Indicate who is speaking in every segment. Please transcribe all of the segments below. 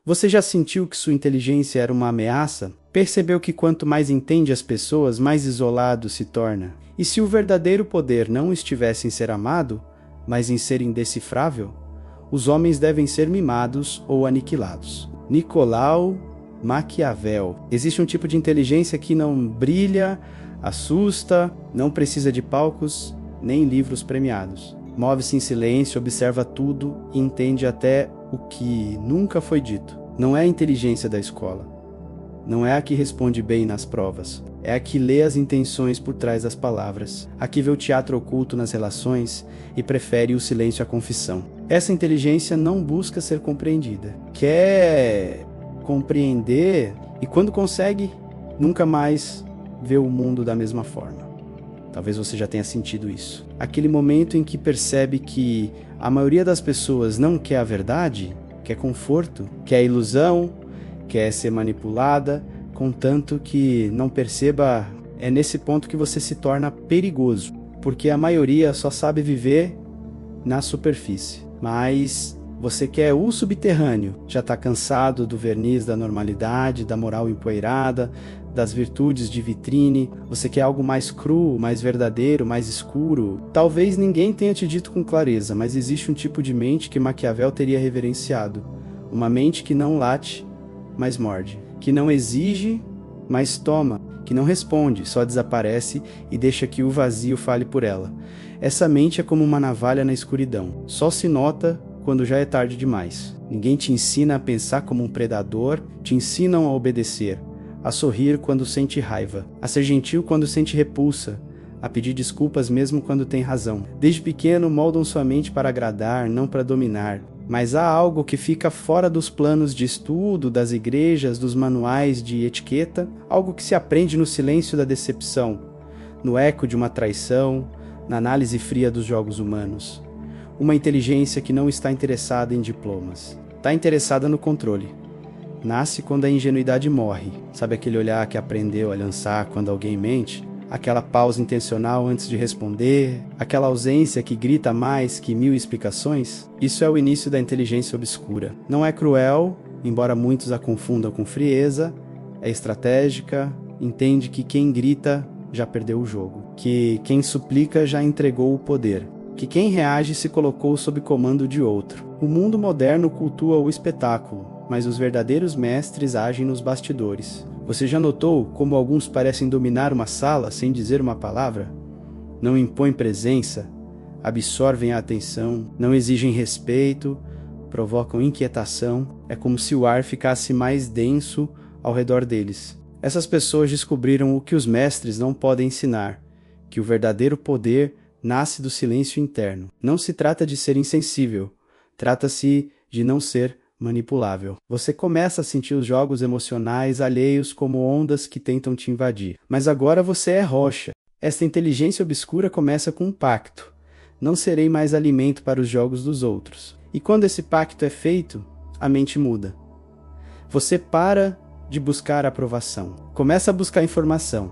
Speaker 1: Você já sentiu que sua inteligência era uma ameaça? Percebeu que quanto mais entende as pessoas, mais isolado se torna? E se o verdadeiro poder não estivesse em ser amado, mas em ser indecifrável, os homens devem ser mimados ou aniquilados. Nicolau Maquiavel. Existe um tipo de inteligência que não brilha, assusta, não precisa de palcos, nem livros premiados. Move-se em silêncio, observa tudo e entende até o que nunca foi dito. Não é a inteligência da escola. Não é a que responde bem nas provas. É a que lê as intenções por trás das palavras. A que vê o teatro oculto nas relações e prefere o silêncio à confissão. Essa inteligência não busca ser compreendida. Quer compreender e quando consegue, nunca mais vê o mundo da mesma forma. Talvez você já tenha sentido isso. Aquele momento em que percebe que a maioria das pessoas não quer a verdade, quer conforto, quer ilusão, quer ser manipulada, contanto que não perceba, é nesse ponto que você se torna perigoso, porque a maioria só sabe viver na superfície. Mas você quer o subterrâneo, já está cansado do verniz da normalidade, da moral empoeirada, das virtudes de vitrine, você quer algo mais cru, mais verdadeiro, mais escuro. Talvez ninguém tenha te dito com clareza, mas existe um tipo de mente que Maquiavel teria reverenciado. Uma mente que não late, mas morde. Que não exige, mas toma. Que não responde, só desaparece e deixa que o vazio fale por ela. Essa mente é como uma navalha na escuridão. Só se nota quando já é tarde demais. Ninguém te ensina a pensar como um predador, te ensinam a obedecer, a sorrir quando sente raiva, a ser gentil quando sente repulsa, a pedir desculpas mesmo quando tem razão. Desde pequeno moldam sua mente para agradar, não para dominar. Mas há algo que fica fora dos planos de estudo, das igrejas, dos manuais de etiqueta, algo que se aprende no silêncio da decepção, no eco de uma traição, na análise fria dos jogos humanos. Uma inteligência que não está interessada em diplomas, está interessada no controle. Nasce quando a ingenuidade morre. Sabe aquele olhar que aprendeu a lançar quando alguém mente? Aquela pausa intencional antes de responder? Aquela ausência que grita mais que 1000 explicações? Isso é o início da inteligência obscura. Não é cruel, embora muitos a confundam com frieza. É estratégica, entende que quem grita já perdeu o jogo. Que quem suplica já entregou o poder. Que quem reage se colocou sob comando de outro. O mundo moderno cultua o espetáculo, mas os verdadeiros mestres agem nos bastidores. Você já notou como alguns parecem dominar uma sala sem dizer uma palavra? Não impõem presença, absorvem a atenção, não exigem respeito, provocam inquietação. É como se o ar ficasse mais denso ao redor deles. Essas pessoas descobriram o que os mestres não podem ensinar, que o verdadeiro poder nasce do silêncio interno. Não se trata de ser insensível, trata-se de não ser manipulável. Você começa a sentir os jogos emocionais alheios como ondas que tentam te invadir. Mas agora você é rocha. Esta inteligência obscura começa com um pacto. Não serei mais alimento para os jogos dos outros. E quando esse pacto é feito, a mente muda. Você para de buscar aprovação. Começa a buscar informação.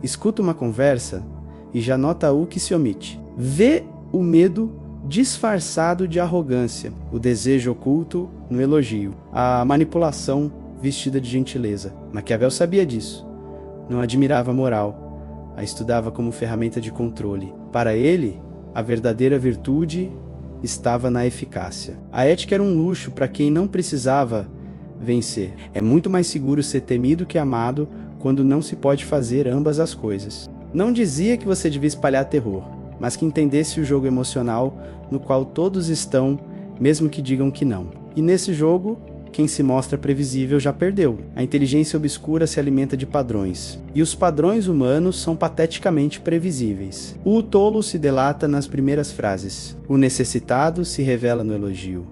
Speaker 1: Escuta uma conversa e já nota o que se omite. Vê o medo disfarçado de arrogância, o desejo oculto no elogio, a manipulação vestida de gentileza. Maquiavel sabia disso. Não admirava a moral, a estudava como ferramenta de controle. Para ele, a verdadeira virtude estava na eficácia. A ética era um luxo para quem não precisava vencer. É muito mais seguro ser temido que amado quando não se pode fazer ambas as coisas. Não dizia que você devia espalhar terror, mas que entendesse o jogo emocional no qual todos estão, mesmo que digam que não. E nesse jogo, quem se mostra previsível já perdeu. A inteligência obscura se alimenta de padrões, e os padrões humanos são pateticamente previsíveis. O tolo se delata nas primeiras frases. O necessitado se revela no elogio.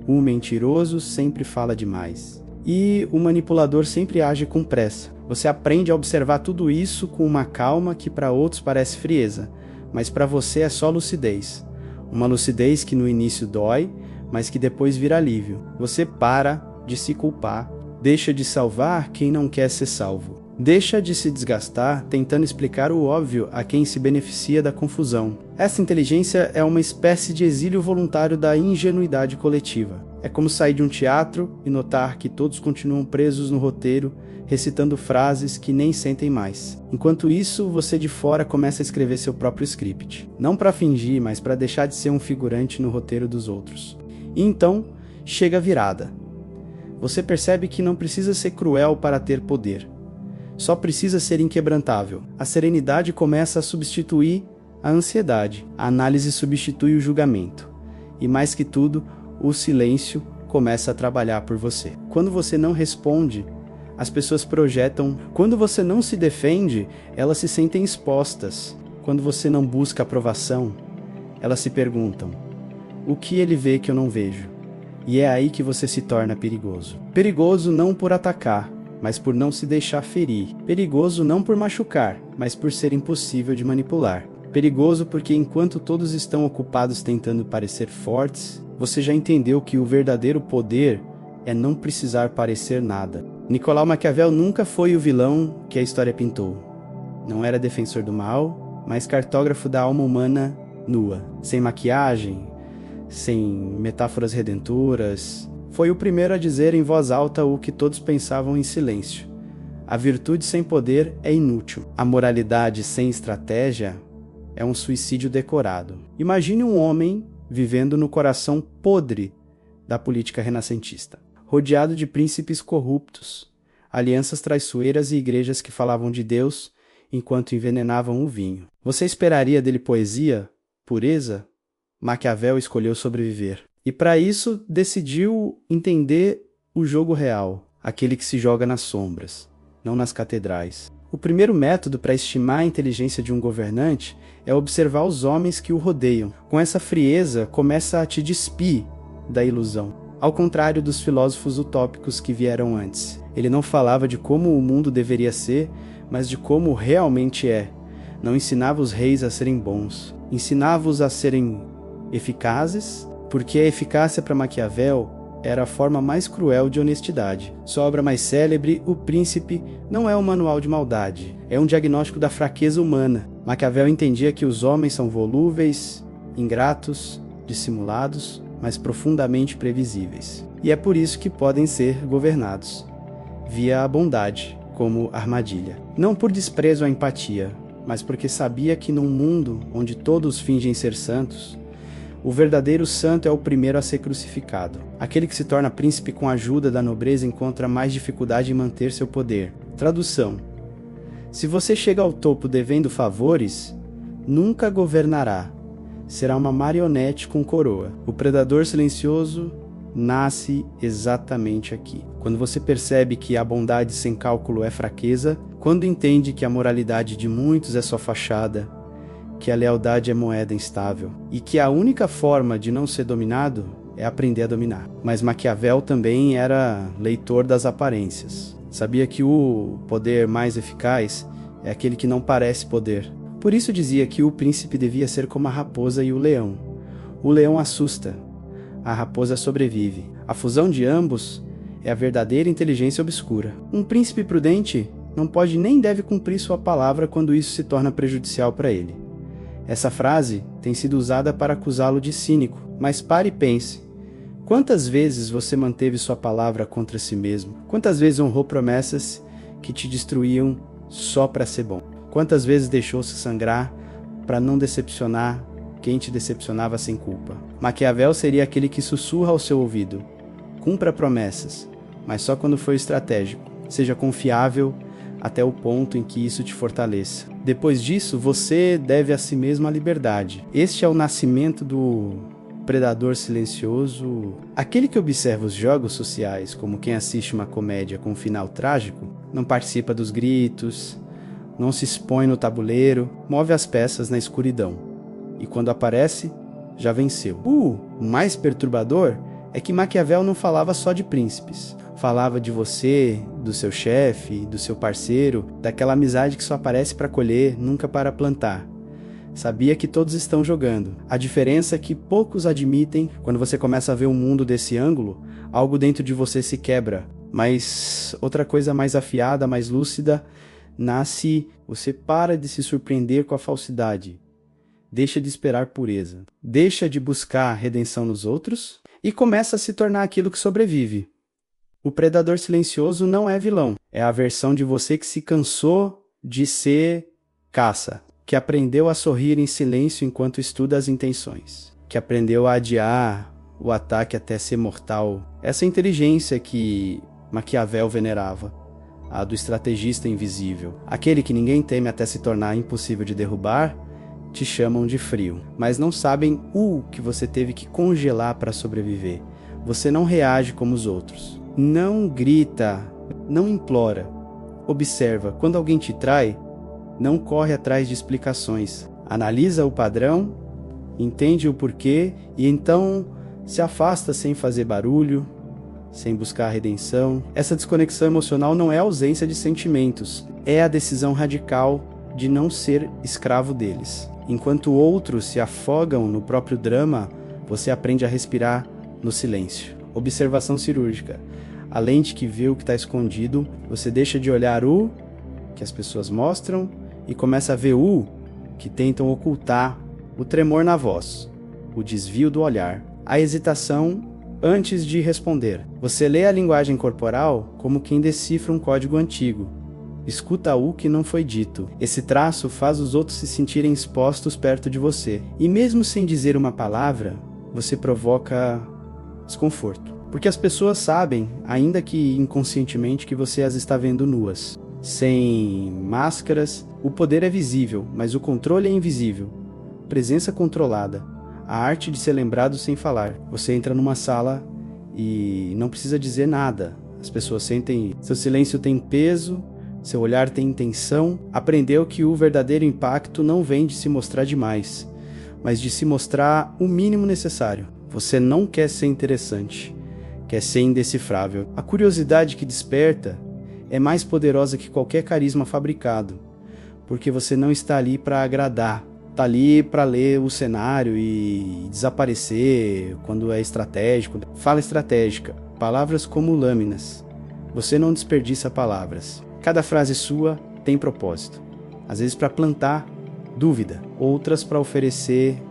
Speaker 1: O mentiroso sempre fala demais. E o manipulador sempre age com pressa. Você aprende a observar tudo isso com uma calma que para outros parece frieza, mas para você é só lucidez. Uma lucidez que no início dói, mas que depois vira alívio. Você para de se culpar, deixa de salvar quem não quer ser salvo. Deixa de se desgastar tentando explicar o óbvio a quem se beneficia da confusão. Essa inteligência é uma espécie de exílio voluntário da ingenuidade coletiva. É como sair de um teatro e notar que todos continuam presos no roteiro, recitando frases que nem sentem mais. Enquanto isso, você de fora começa a escrever seu próprio script. Não para fingir, mas para deixar de ser um figurante no roteiro dos outros. E então, chega a virada. Você percebe que não precisa ser cruel para ter poder. Só precisa ser inquebrantável. A serenidade começa a substituir a ansiedade. A análise substitui o julgamento. E mais que tudo, o silêncio começa a trabalhar por você. Quando você não responde, as pessoas projetam. Quando você não se defende, elas se sentem expostas. Quando você não busca aprovação, elas se perguntam: o que ele vê que eu não vejo? E é aí que você se torna perigoso. Perigoso não por atacar, mas por não se deixar ferir. Perigoso não por machucar, mas por ser impossível de manipular. Perigoso porque enquanto todos estão ocupados tentando parecer fortes, você já entendeu que o verdadeiro poder é não precisar parecer nada. Nicolau Maquiavel nunca foi o vilão que a história pintou. Não era defensor do mal, mas cartógrafo da alma humana nua, sem maquiagem, sem metáforas redentoras. Foi o primeiro a dizer em voz alta o que todos pensavam em silêncio. A virtude sem poder é inútil. A moralidade sem estratégia é um suicídio decorado. Imagine um homem vivendo no coração podre da política renascentista, rodeado de príncipes corruptos, alianças traiçoeiras e igrejas que falavam de Deus enquanto envenenavam o vinho. Você esperaria dele poesia, pureza? Maquiavel escolheu sobreviver. E para isso decidiu entender o jogo real, aquele que se joga nas sombras, não nas catedrais. O primeiro método para estimar a inteligência de um governante é observar os homens que o rodeiam. Com essa frieza, começa a te despir da ilusão. Ao contrário dos filósofos utópicos que vieram antes. Ele não falava de como o mundo deveria ser, mas de como realmente é. Não ensinava os reis a serem bons. Ensinava-os a serem eficazes, porque a eficácia para Maquiavel era a forma mais cruel de honestidade. Sua obra mais célebre, O Príncipe, não é um manual de maldade, é um diagnóstico da fraqueza humana. Maquiavel entendia que os homens são volúveis, ingratos, dissimulados, mas profundamente previsíveis. E é por isso que podem ser governados, via a bondade, como armadilha. Não por desprezo à empatia, mas porque sabia que num mundo onde todos fingem ser santos, o verdadeiro santo é o primeiro a ser crucificado. Aquele que se torna príncipe com a ajuda da nobreza encontra mais dificuldade em manter seu poder. Tradução: se você chega ao topo devendo favores, nunca governará. Será uma marionete com coroa. O predador silencioso nasce exatamente aqui. Quando você percebe que a bondade sem cálculo é fraqueza, quando entende que a moralidade de muitos é só fachada, que a lealdade é moeda instável e que a única forma de não ser dominado é aprender a dominar. Mas Maquiavel também era leitor das aparências. Sabia que o poder mais eficaz é aquele que não parece poder. Por isso dizia que o príncipe devia ser como a raposa e o leão. O leão assusta, a raposa sobrevive. A fusão de ambos é a verdadeira inteligência obscura. Um príncipe prudente não pode nem deve cumprir sua palavra quando isso se torna prejudicial para ele. Essa frase tem sido usada para acusá-lo de cínico, mas pare e pense. Quantas vezes você manteve sua palavra contra si mesmo? Quantas vezes honrou promessas que te destruíam só para ser bom? Quantas vezes deixou-se sangrar para não decepcionar quem te decepcionava sem culpa? Maquiavel seria aquele que sussurra ao seu ouvido: cumpra promessas, mas só quando for estratégico. Seja confiável até o ponto em que isso te fortaleça. Depois disso, você deve a si mesmo a liberdade. Este é o nascimento do predador silencioso, aquele que observa os jogos sociais como quem assiste uma comédia com um final trágico, não participa dos gritos, não se expõe no tabuleiro, move as peças na escuridão. E quando aparece, já venceu. O mais perturbador é que Maquiavel não falava só de príncipes. Falava de você, do seu chefe, do seu parceiro, daquela amizade que só aparece para colher, nunca para plantar. Sabia que todos estão jogando. A diferença é que poucos admitem. Quando você começa a ver o mundo desse ângulo, algo dentro de você se quebra. Mas outra coisa mais afiada, mais lúcida, nasce, você para de se surpreender com a falsidade. Deixa de esperar pureza. Deixa de buscar redenção nos outros e começa a se tornar aquilo que sobrevive. O predador silencioso não é vilão. É a versão de você que se cansou de ser caça, que aprendeu a sorrir em silêncio enquanto estuda as intenções, que aprendeu a adiar o ataque até ser mortal. Essa inteligência que Maquiavel venerava, a do estrategista invisível, aquele que ninguém teme até se tornar impossível de derrubar, te chamam de frio, mas não sabem o que você teve que congelar para sobreviver. Você não reage como os outros, não grita, não implora. Observa, quando alguém te trai, não corre atrás de explicações. Analisa o padrão, entende o porquê e então se afasta sem fazer barulho, sem buscar redenção. Essa desconexão emocional não é ausência de sentimentos, é a decisão radical de não ser escravo deles. Enquanto outros se afogam no próprio drama, você aprende a respirar no silêncio. Observação cirúrgica. A lente que vê o que está escondido, você deixa de olhar o que as pessoas mostram e começa a ver o que tentam ocultar, o tremor na voz, o desvio do olhar, a hesitação antes de responder. Você lê a linguagem corporal como quem decifra um código antigo. Escuta o que não foi dito. Esse traço faz os outros se sentirem expostos perto de você. E mesmo sem dizer uma palavra, você provoca desconforto. Porque as pessoas sabem, ainda que inconscientemente, que você as está vendo nuas. Sem máscaras, o poder é visível, mas o controle é invisível. Presença controlada. A arte de ser lembrado sem falar. Você entra numa sala e não precisa dizer nada. As pessoas sentem, seu silêncio tem peso, seu olhar tem intenção. Aprendeu que o verdadeiro impacto não vem de se mostrar demais, mas de se mostrar o mínimo necessário. Você não quer ser interessante, quer ser indecifrável. A curiosidade que desperta é mais poderosa que qualquer carisma fabricado, porque você não está ali para agradar, está ali para ler o cenário e desaparecer quando é estratégico. Fala estratégica, palavras como lâminas. Você não desperdiça palavras. Cada frase sua tem propósito. Às vezes para plantar dúvida, outras para oferecer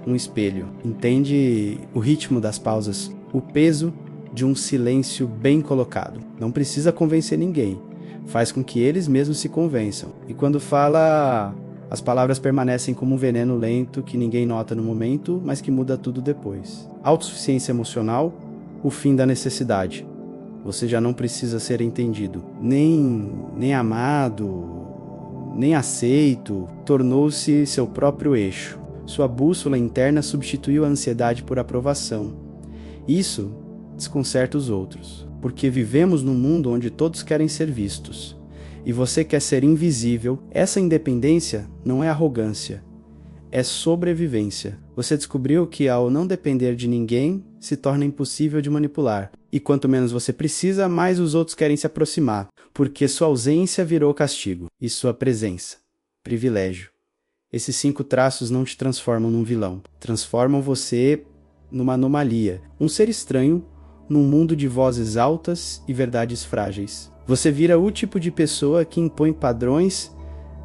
Speaker 1: um espelho. Entende o ritmo das pausas, o peso de um silêncio bem colocado. Não precisa convencer ninguém. Faz com que eles mesmos se convençam. E quando fala, as palavras permanecem como um veneno lento que ninguém nota no momento, mas que muda tudo depois. Autossuficiência emocional, o fim da necessidade. Você já não precisa ser entendido, nem amado, nem aceito. Tornou-se seu próprio eixo. Sua bússola interna substituiu a ansiedade por aprovação. Isso desconcerta os outros, porque vivemos num mundo onde todos querem ser vistos. E você quer ser invisível. Essa independência não é arrogância, é sobrevivência. Você descobriu que ao não depender de ninguém, se torna impossível de manipular. E quanto menos você precisa, mais os outros querem se aproximar, porque sua ausência virou castigo, e sua presença, privilégio. Esses 5 traços não te transformam num vilão, transformam você numa anomalia, um ser estranho num mundo de vozes altas e verdades frágeis. Você vira o tipo de pessoa que impõe padrões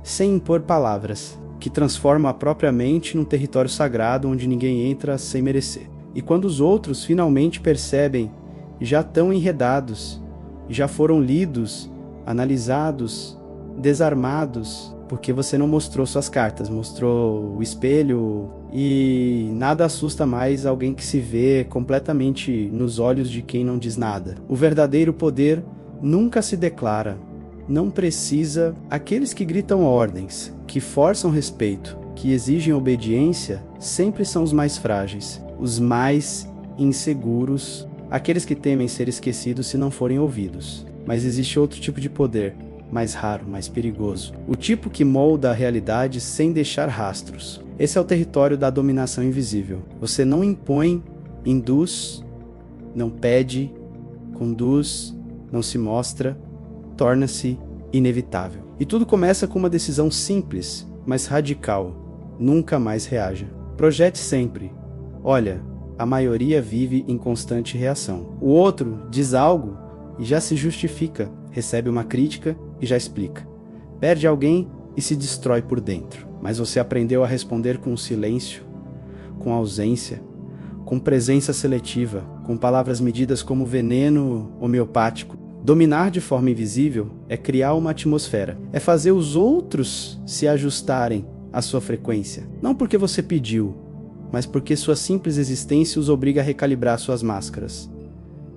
Speaker 1: sem impor palavras, que transforma a própria mente num território sagrado onde ninguém entra sem merecer. E quando os outros finalmente percebem, já estão enredados, já foram lidos, analisados, desarmados, porque você não mostrou suas cartas, mostrou o espelho, e nada assusta mais alguém que se vê completamente nos olhos de quem não diz nada. O verdadeiro poder nunca se declara, não precisa. Aqueles que gritam ordens, que forçam respeito, que exigem obediência, sempre são os mais frágeis, os mais inseguros, aqueles que temem ser esquecidos se não forem ouvidos. Mas existe outro tipo de poder, mais raro, mais perigoso. O tipo que molda a realidade sem deixar rastros. Esse é o território da dominação invisível. Você não impõe, induz, não pede, conduz, não se mostra, torna-se inevitável. E tudo começa com uma decisão simples, mas radical. Nunca mais reaja. Projete sempre. Olha, a maioria vive em constante reação. O outro diz algo e já se justifica, recebe uma crítica e já explica. perde alguém e se destrói por dentro. Mas você aprendeu a responder com silêncio, com ausência, com presença seletiva, com palavras medidas como veneno homeopático. Dominar de forma invisível é criar uma atmosfera, é fazer os outros se ajustarem à sua frequência. Não porque você pediu, mas porque sua simples existência os obriga a recalibrar suas máscaras.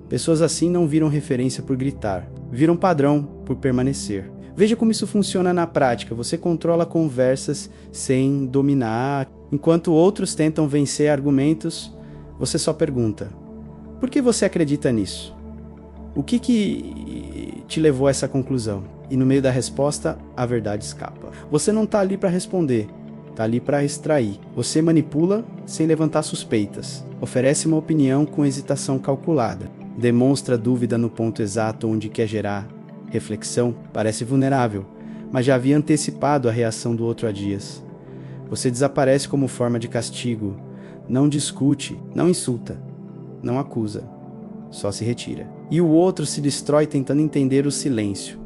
Speaker 1: Pessoas assim não viram referência por gritar, viram padrão por permanecer. Veja como isso funciona na prática. Você controla conversas sem dominar. Enquanto outros tentam vencer argumentos, você só pergunta: por que você acredita nisso? O que te levou a essa conclusão? E no meio da resposta, a verdade escapa. Você não está ali para responder, está ali para extrair. Você manipula sem levantar suspeitas. Oferece uma opinião com hesitação calculada. Demonstra dúvida no ponto exato onde quer gerar reflexão. Parece vulnerável, mas já havia antecipado a reação do outro há dias. Você desaparece como forma de castigo. Não discute, não insulta, não acusa. Só se retira. E o outro se destrói tentando entender o silêncio.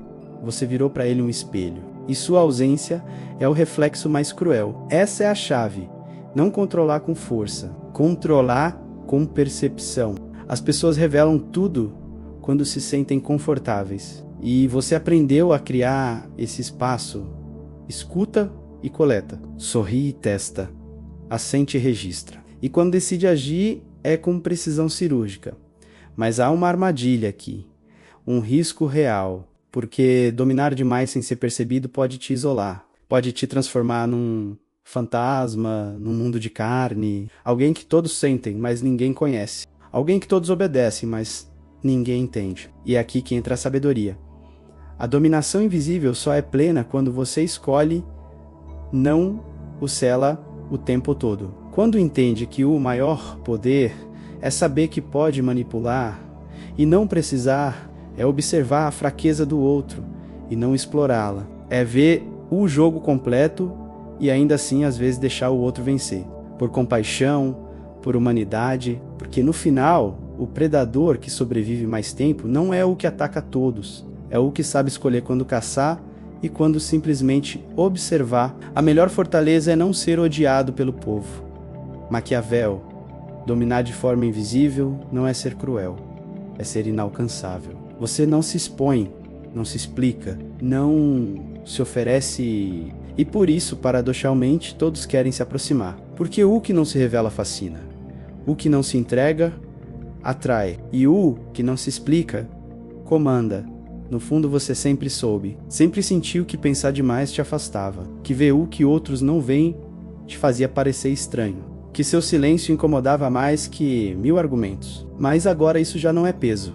Speaker 1: Você virou para ele um espelho. E sua ausência é o reflexo mais cruel. Essa é a chave. Não controlar com força. Controlar com percepção. As pessoas revelam tudo quando se sentem confortáveis. E você aprendeu a criar esse espaço. Escuta e coleta. Sorri e testa. Assente e registra. E quando decide agir, é com precisão cirúrgica. Mas há uma armadilha aqui, um risco real, porque dominar demais sem ser percebido pode te isolar, pode te transformar num fantasma, num mundo de carne, alguém que todos sentem, mas ninguém conhece, alguém que todos obedecem, mas ninguém entende. E é aqui que entra a sabedoria. A dominação invisível só é plena quando você escolhe não o sela o tempo todo. Quando entende que o maior poder é saber que pode manipular e não precisar, é observar a fraqueza do outro e não explorá-la. É ver o jogo completo e ainda assim às vezes deixar o outro vencer. Por compaixão, por humanidade, porque no final, o predador que sobrevive mais tempo não é o que ataca todos, é o que sabe escolher quando caçar e quando simplesmente observar. A melhor fortaleza é não ser odiado pelo povo. Maquiavel: dominar de forma invisível não é ser cruel, é ser inalcançável. Você não se expõe, não se explica, não se oferece, e por isso, paradoxalmente, todos querem se aproximar. Porque o que não se revela fascina, o que não se entrega atrai, e o que não se explica comanda. No fundo você sempre soube, sempre sentiu que pensar demais te afastava, que ver o que outros não veem te fazia parecer estranho, que seu silêncio incomodava mais que 1000 argumentos. Mas agora isso já não é peso,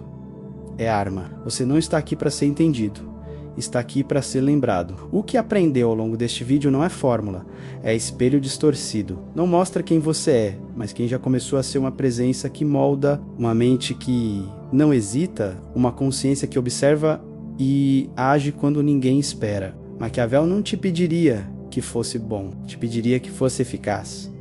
Speaker 1: é arma. Você não está aqui para ser entendido, está aqui para ser lembrado. O que aprendeu ao longo deste vídeo não é fórmula, é espelho distorcido. Não mostra quem você é, mas quem já começou a ser uma presença que molda, uma mente que não hesita, uma consciência que observa e age quando ninguém espera. Maquiavel não te pediria que fosse bom, te pediria que fosse eficaz.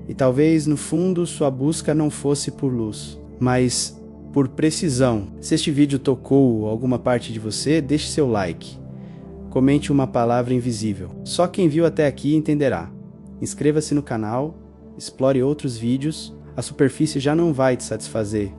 Speaker 1: E talvez, no fundo, sua busca não fosse por luz, mas por precisão. Se este vídeo tocou alguma parte de você, deixe seu like. Comente uma palavra invisível. Só quem viu até aqui entenderá. Inscreva-se no canal, explore outros vídeos. A superfície já não vai te satisfazer.